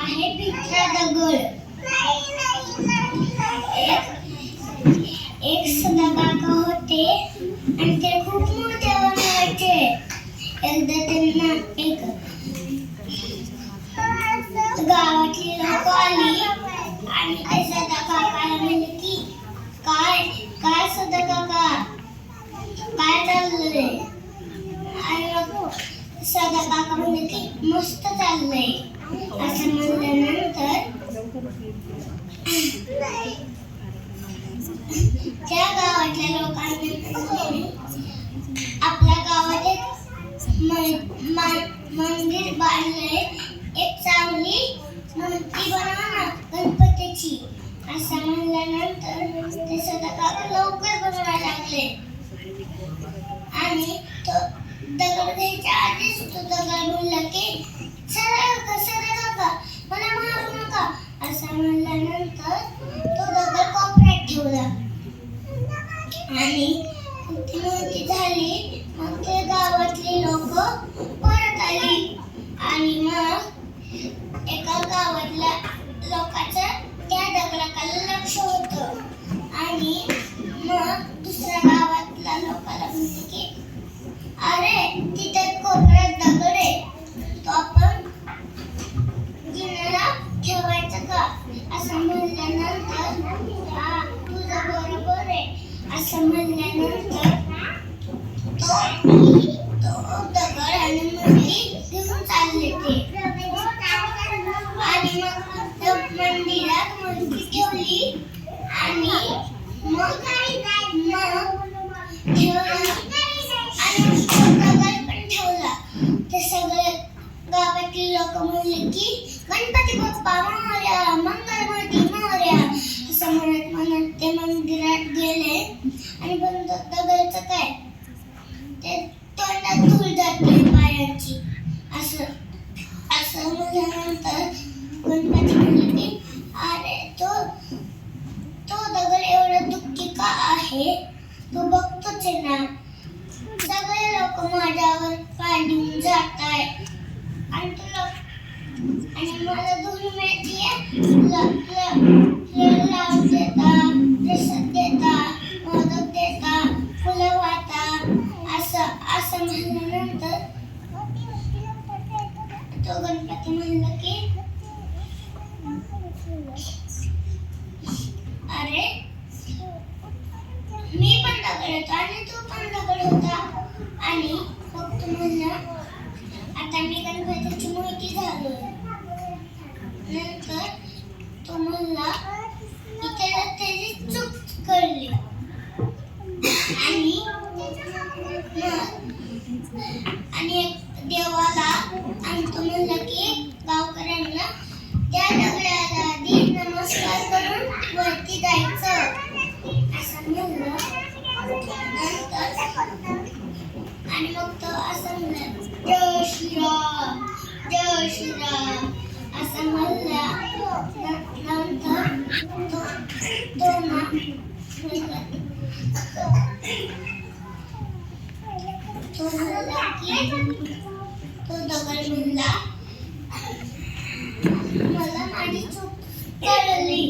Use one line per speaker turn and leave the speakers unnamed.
आहे पिठला दगड. एक सदाकाका होते आणि ते खूप मोठे बनवायचे. एकदा त्यांना एक गावातली लोक आली आणि ते सदाकाकाला म्हणले की काय काय सदाकाका काय चाललंय. आणि मग सदाकाका म्हणले की मस्त चाललंय. असं म्हणल्यानंतर त्या गावातल्या लोकांनी आपल्या गावात एक मंदिर बांधलंय. एक चांगली मूर्ती बनवा ना गणपतीची. असं म्हणल्यानंतर ते सदाकाका लवकर बनवायला लागले आणि तो दगड घ्यायच्या आधीच तो दगड बोलला की सदाकाका मला मारू नका. असं म्हणल्यानंतर तो दगड कोपऱ्यात ठेवला आणि ती मूर्ती झाली. मग ते गावातली लोक परत आली आणि मग एका गावातल्या लोकांचं त्या दगडाकडे लक्ष होतं आणि मग दुसऱ्या गावातल्या लोकांना म्हणते की अरे तिथे कोपऱ्यात दगड आहे, तो आपण जिन्याला ठेवायचा का. असं म्हणल्यानंतर हा तुझं बरोबर आहे. असं म्हणल्यानंतर तो दगड आणि मूर्ती घेऊन चालले ते आणि मग मंदिरात मूर्ती ठेवली आणि मग ठेवला आणि दगड पण ठेवला. ते सगळे गावातील लोक म्हणले की गणपती बाप्पा मोरया, मंगलमूर्ती मोरया. असं म्हणत म्हणत ते मंदिरात गेले आणि बंद दगडाचं काय ते तोंडात धूळ जाते पायांची. असं असं म्हणल्यानंतर गणपती म्हणले की अरे तो दगड एवढा दुःखी का आहे, तू बघतोच आहे ना. सगळे लोक माझ्यावर पाडून जात आहे आणि मला धूळ मिळते. लाडू देता, प्रसाद देता, मोदक देता, फुलं वाहता. असं म्हणल्यानंतर तो गणपती म्हणला की अरे मी पण दगड होतो आणि तू पण दगड होता आणि फक्त म्हणलं आता मी गणपतीची मूर्ती झालोय. नंतर तो म्हणला की त्याला त्याची चूक कळली आणि देवाला आणि तो म्हणला की गावकऱ्यांना त्या दगडाला आधी नमस्कार करून वरती जायचं. असं म्हणलं आणि मग तो असं म्हणला जय श्रीराम जय श्रीराम असं म्हणला. नंतर तो दगड म्हणला मला माझी चूक कळली.